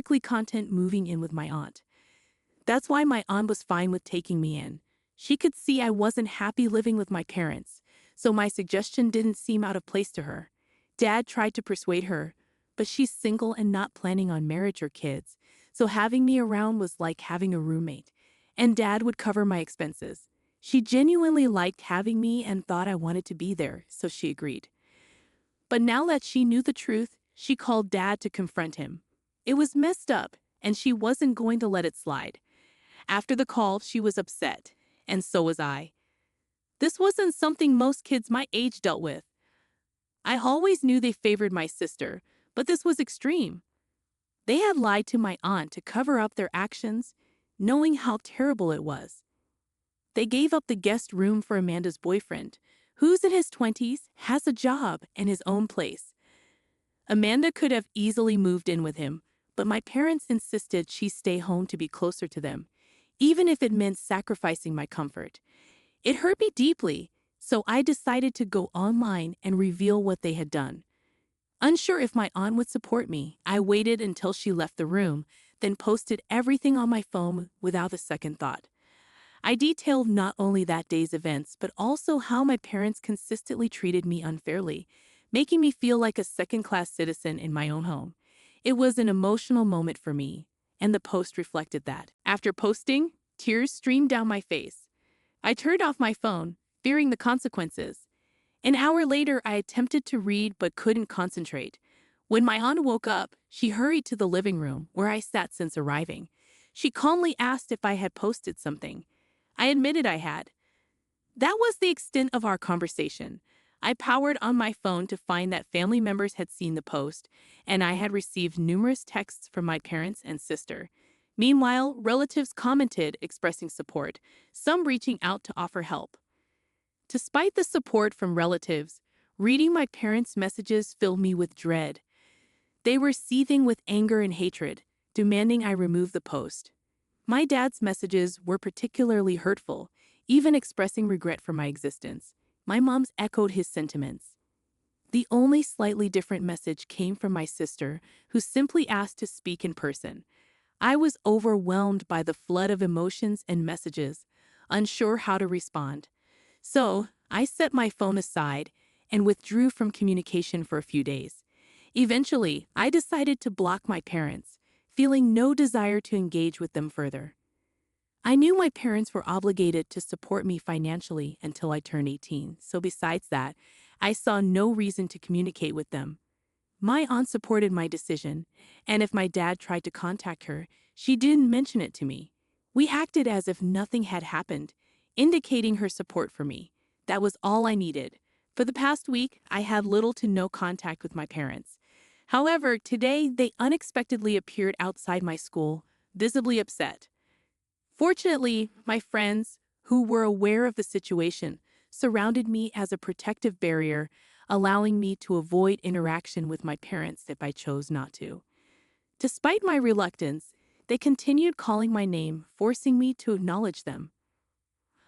content moving in with my aunt. That's why my aunt was fine with taking me in. She could see I wasn't happy living with my parents, so my suggestion didn't seem out of place to her. Dad tried to persuade her, but she's single and not planning on marriage or kids, so having me around was like having a roommate, and Dad would cover my expenses. She genuinely liked having me and thought I wanted to be there, so she agreed. But now that she knew the truth, she called Dad to confront him. It was messed up, and she wasn't going to let it slide. After the call, she was upset, and so was I. This wasn't something most kids my age dealt with. I always knew they favored my sister, but this was extreme. They had lied to my aunt to cover up their actions, knowing how terrible it was. They gave up the guest room for Amanda's boyfriend, who's in his 20s, has a job and his own place. Amanda could have easily moved in with him, but my parents insisted she stay home to be closer to them, even if it meant sacrificing my comfort. It hurt me deeply, so I decided to go online and reveal what they had done. Unsure if my aunt would support me, I waited until she left the room, then posted everything on my phone without a second thought. I detailed not only that day's events, but also how my parents consistently treated me unfairly, making me feel like a second-class citizen in my own home. It was an emotional moment for me, and the post reflected that. After posting, tears streamed down my face. I turned off my phone, fearing the consequences. An hour later, I attempted to read but couldn't concentrate. When my aunt woke up, she hurried to the living room where I sat since arriving. She calmly asked if I had posted something. I admitted I had. That was the extent of our conversation. I powered on my phone to find that family members had seen the post, and I had received numerous texts from my parents and sister. Meanwhile, relatives commented, expressing support, some reaching out to offer help. Despite the support from relatives, reading my parents' messages filled me with dread. They were seething with anger and hatred, demanding I remove the post. My dad's messages were particularly hurtful, even expressing regret for my existence. My mom's echoed his sentiments. The only slightly different message came from my sister, who simply asked to speak in person. I was overwhelmed by the flood of emotions and messages, unsure how to respond. So, I set my phone aside and withdrew from communication for a few days. Eventually, I decided to block my parents, feeling no desire to engage with them further. I knew my parents were obligated to support me financially until I turned 18, so besides that, I saw no reason to communicate with them. My aunt supported my decision, and if my dad tried to contact her, she didn't mention it to me. We acted as if nothing had happened, indicating her support for me. That was all I needed. For the past week, I had little to no contact with my parents. However, today they unexpectedly appeared outside my school, visibly upset. Fortunately, my friends, who were aware of the situation, surrounded me as a protective barrier, allowing me to avoid interaction with my parents if I chose not to. Despite my reluctance, they continued calling my name, forcing me to acknowledge them.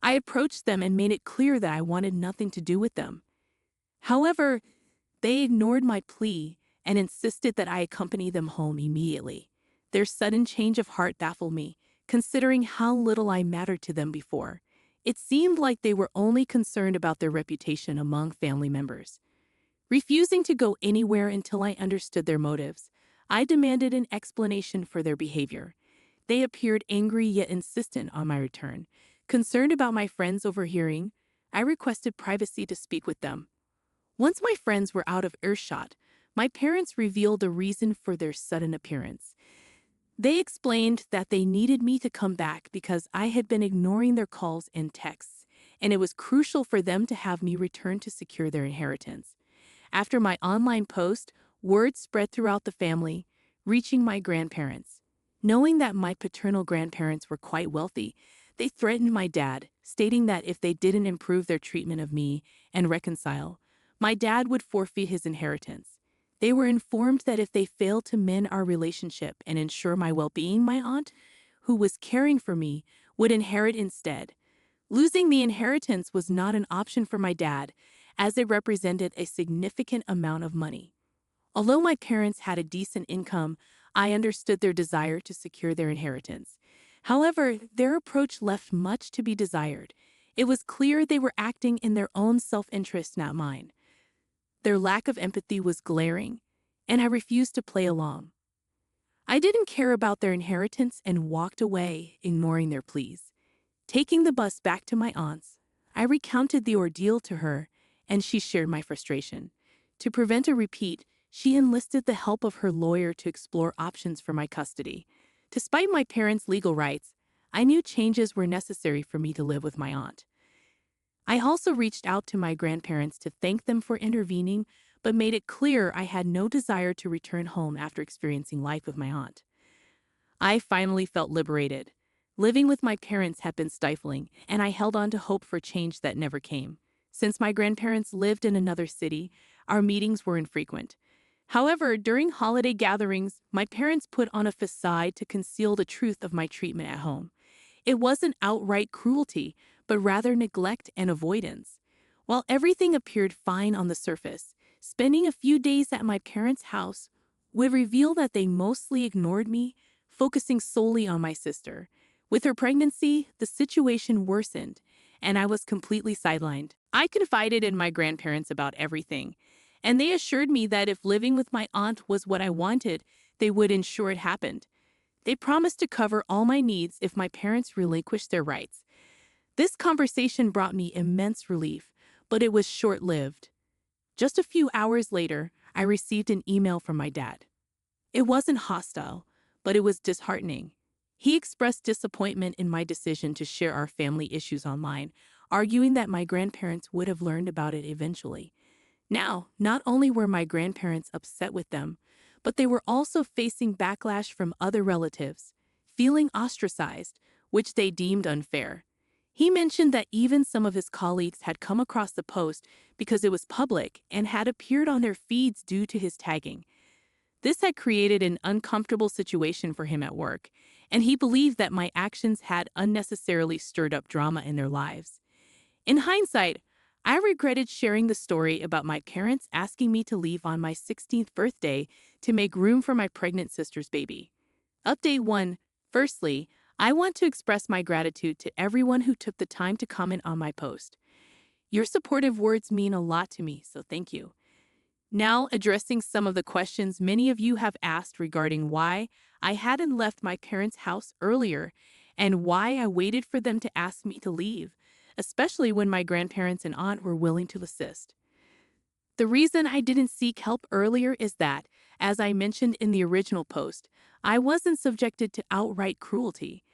I approached them and made it clear that I wanted nothing to do with them. However, they ignored my plea and insisted that I accompany them home immediately. Their sudden change of heart baffled me, considering how little I mattered to them before. It seemed like they were only concerned about their reputation among family members. Refusing to go anywhere until I understood their motives, I demanded an explanation for their behavior. They appeared angry yet insistent on my return. Concerned about my friends overhearing, I requested privacy to speak with them. Once my friends were out of earshot, my parents revealed the reason for their sudden appearance. They explained that they needed me to come back because I had been ignoring their calls and texts, and it was crucial for them to have me return to secure their inheritance. After my online post, word spread throughout the family, reaching my grandparents. Knowing that my paternal grandparents were quite wealthy, they threatened my dad, stating that if they didn't improve their treatment of me and reconcile, my dad would forfeit his inheritance. They were informed that if they failed to mend our relationship and ensure my well-being, my aunt, who was caring for me, would inherit instead. Losing the inheritance was not an option for my dad, as it represented a significant amount of money. Although my parents had a decent income, I understood their desire to secure their inheritance. However, their approach left much to be desired. It was clear they were acting in their own self-interest, not mine. Their lack of empathy was glaring, and I refused to play along. I didn't care about their inheritance and walked away, ignoring their pleas. Taking the bus back to my aunt's, I recounted the ordeal to her, and she shared my frustration. To prevent a repeat, she enlisted the help of her lawyer to explore options for my custody. Despite my parents' legal rights, I knew changes were necessary for me to live with my aunt. I also reached out to my grandparents to thank them for intervening, but made it clear I had no desire to return home after experiencing life with my aunt. I finally felt liberated. Living with my parents had been stifling, and I held on to hope for change that never came. Since my grandparents lived in another city, our meetings were infrequent. However, during holiday gatherings, my parents put on a facade to conceal the truth of my treatment at home. It wasn't outright cruelty, but rather neglect and avoidance. While everything appeared fine on the surface, spending a few days at my parents' house would reveal that they mostly ignored me, focusing solely on my sister. With her pregnancy, the situation worsened, and I was completely sidelined. I confided in my grandparents about everything, and they assured me that if living with my aunt was what I wanted, they would ensure it happened. They promised to cover all my needs if my parents relinquished their rights. This conversation brought me immense relief, but it was short-lived. Just a few hours later, I received an email from my dad. It wasn't hostile, but it was disheartening. He expressed disappointment in my decision to share our family issues online, arguing that my grandparents would have learned about it eventually. Now, not only were my grandparents upset with them, but they were also facing backlash from other relatives, feeling ostracized, which they deemed unfair. He mentioned that even some of his colleagues had come across the post because it was public and had appeared on their feeds due to his tagging. This had created an uncomfortable situation for him at work, and he believed that my actions had unnecessarily stirred up drama in their lives. In hindsight, I regretted sharing the story about my parents asking me to leave on my 16th birthday to make room for my pregnant sister's baby. Update 1. Firstly, I want to express my gratitude to everyone who took the time to comment on my post. Your supportive words mean a lot to me, so thank you. Now, addressing some of the questions many of you have asked regarding why I hadn't left my parents' house earlier and why I waited for them to ask me to leave, especially when my grandparents and aunt were willing to assist. The reason I didn't seek help earlier is that, as I mentioned in the original post, I wasn't subjected to outright cruelty.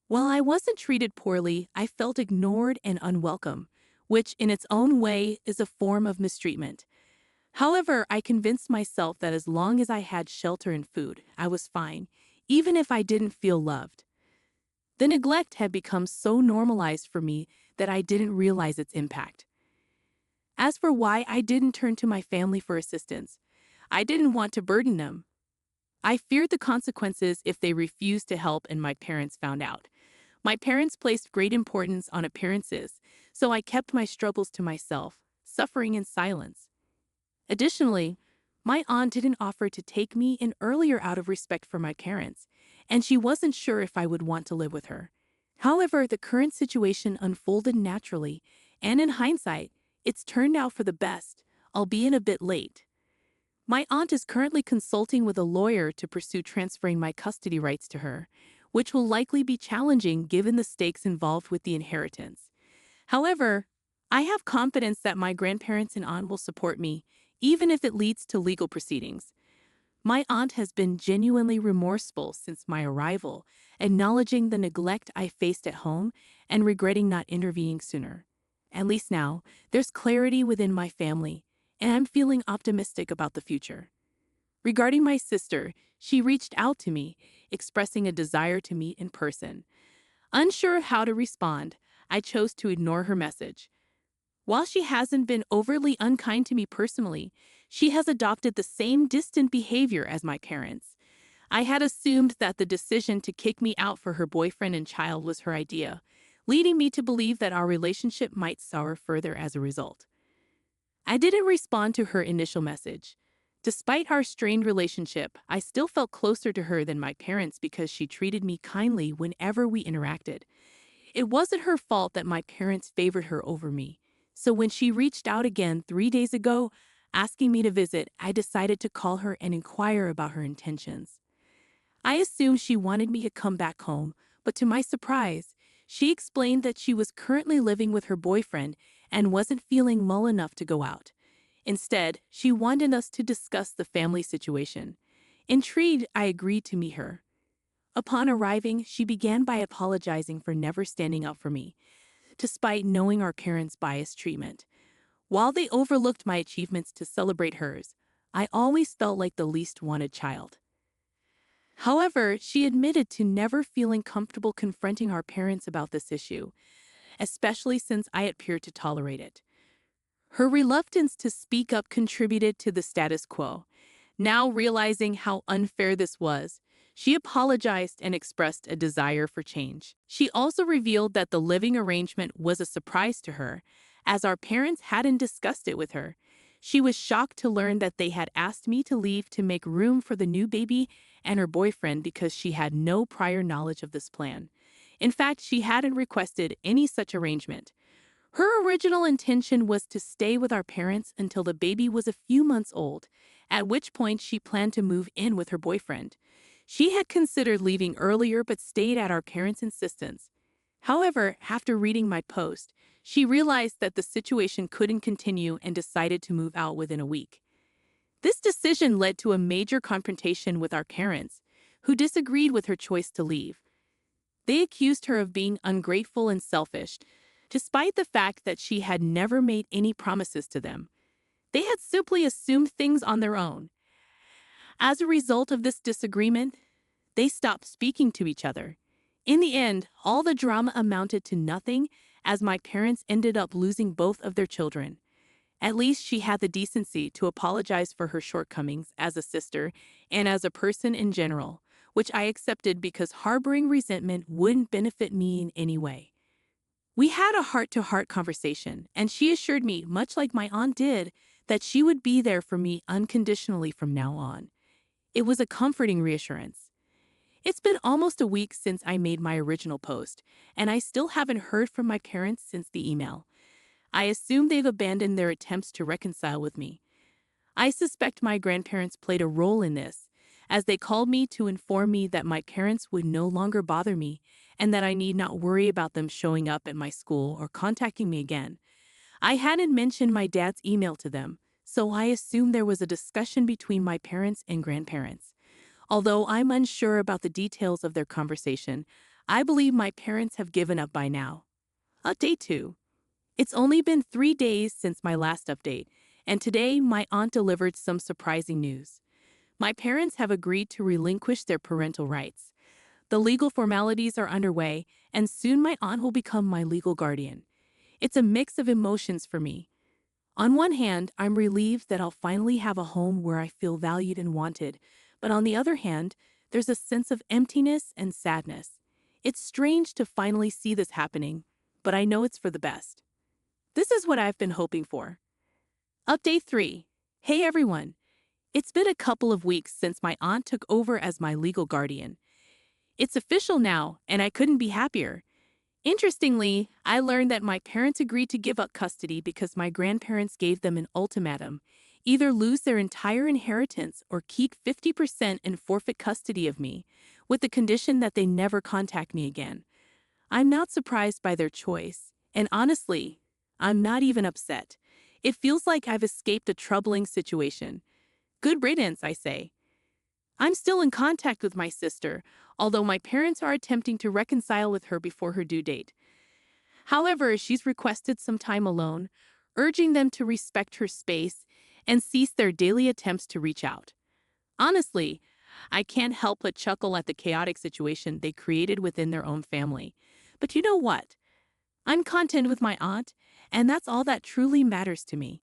While I wasn't treated poorly, I felt ignored and unwelcome, which in its own way is a form of mistreatment. However, I convinced myself that as long as I had shelter and food, I was fine, even if I didn't feel loved. The neglect had become so normalized for me that I didn't realize its impact. As for why I didn't turn to my family for assistance, I didn't want to burden them. I feared the consequences if they refused to help and my parents found out. My parents placed great importance on appearances, so I kept my struggles to myself, suffering in silence. Additionally, my aunt didn't offer to take me in earlier out of respect for my parents, and she wasn't sure if I would want to live with her. However, the current situation unfolded naturally, and in hindsight, it's turned out for the best, albeit a bit late. My aunt is currently consulting with a lawyer to pursue transferring my custody rights to her, which will likely be challenging given the stakes involved with the inheritance. However, I have confidence that my grandparents and aunt will support me, even if it leads to legal proceedings. My aunt has been genuinely remorseful since my arrival, acknowledging the neglect I faced at home and regretting not intervening sooner. At least now, there's clarity within my family, and I'm feeling optimistic about the future. Regarding my sister, she reached out to me, expressing a desire to meet in person. Unsure how to respond, I chose to ignore her message. While she hasn't been overly unkind to me personally, she has adopted the same distant behavior as my parents. I had assumed that the decision to kick me out for her boyfriend and child was her idea, leading me to believe that our relationship might sour further as a result. I didn't respond to her initial message. Despite our strained relationship, I still felt closer to her than my parents because she treated me kindly whenever we interacted. It wasn't her fault that my parents favored her over me. So when she reached out again 3 days ago, asking me to visit, I decided to call her and inquire about her intentions. I assumed she wanted me to come back home, but to my surprise, she explained that she was currently living with her boyfriend and wasn't feeling well enough to go out. Instead, she wanted us to discuss the family situation. Intrigued, I agreed to meet her. Upon arriving, she began by apologizing for never standing up for me, despite knowing our parents' biased treatment. While they overlooked my achievements to celebrate hers, I always felt like the least wanted child. However, she admitted to never feeling comfortable confronting our parents about this issue, especially since I appeared to tolerate it. Her reluctance to speak up contributed to the status quo. Now realizing how unfair this was, she apologized and expressed a desire for change. She also revealed that the living arrangement was a surprise to her, as our parents hadn't discussed it with her. She was shocked to learn that they had asked me to leave to make room for the new baby and her boyfriend because she had no prior knowledge of this plan. In fact, she hadn't requested any such arrangement. Her original intention was to stay with our parents until the baby was a few months old, at which point she planned to move in with her boyfriend. She had considered leaving earlier but stayed at our parents' insistence. However, after reading my post, she realized that the situation couldn't continue and decided to move out within a week. This decision led to a major confrontation with our parents, who disagreed with her choice to leave. They accused her of being ungrateful and selfish, despite the fact that she had never made any promises to them. They had simply assumed things on their own. As a result of this disagreement, they stopped speaking to each other. In the end, all the drama amounted to nothing, as my parents ended up losing both of their children. At least she had the decency to apologize for her shortcomings as a sister and as a person in general, which I accepted because harboring resentment wouldn't benefit me in any way. We had a heart-to-heart conversation, and she assured me, much like my aunt did, that she would be there for me unconditionally from now on. It was a comforting reassurance. It's been almost a week since I made my original post, and I still haven't heard from my parents since the email. I assume they've abandoned their attempts to reconcile with me. I suspect my grandparents played a role in this, as they called me to inform me that my parents would no longer bother me and that I need not worry about them showing up at my school or contacting me again. I hadn't mentioned my dad's email to them, so I assumed there was a discussion between my parents and grandparents. Although I'm unsure about the details of their conversation, I believe my parents have given up by now. Update 2. It's only been 3 days since my last update, and today my aunt delivered some surprising news. My parents have agreed to relinquish their parental rights. The legal formalities are underway, and soon my aunt will become my legal guardian. It's a mix of emotions for me. On one hand, I'm relieved that I'll finally have a home where I feel valued and wanted, but on the other hand, there's a sense of emptiness and sadness. It's strange to finally see this happening, but I know it's for the best. This is what I've been hoping for. Update 3. Hey everyone. It's been a couple of weeks since my aunt took over as my legal guardian. It's official now, and I couldn't be happier. Interestingly, I learned that my parents agreed to give up custody because my grandparents gave them an ultimatum: either lose their entire inheritance or keep 50% and forfeit custody of me, with the condition that they never contact me again. I'm not surprised by their choice, and honestly, I'm not even upset. It feels like I've escaped a troubling situation. Good riddance, I say. I'm still in contact with my sister, although my parents are attempting to reconcile with her before her due date. However, she's requested some time alone, urging them to respect her space and cease their daily attempts to reach out. Honestly, I can't help but chuckle at the chaotic situation they created within their own family. But you know what? I'm content with my aunt, and that's all that truly matters to me.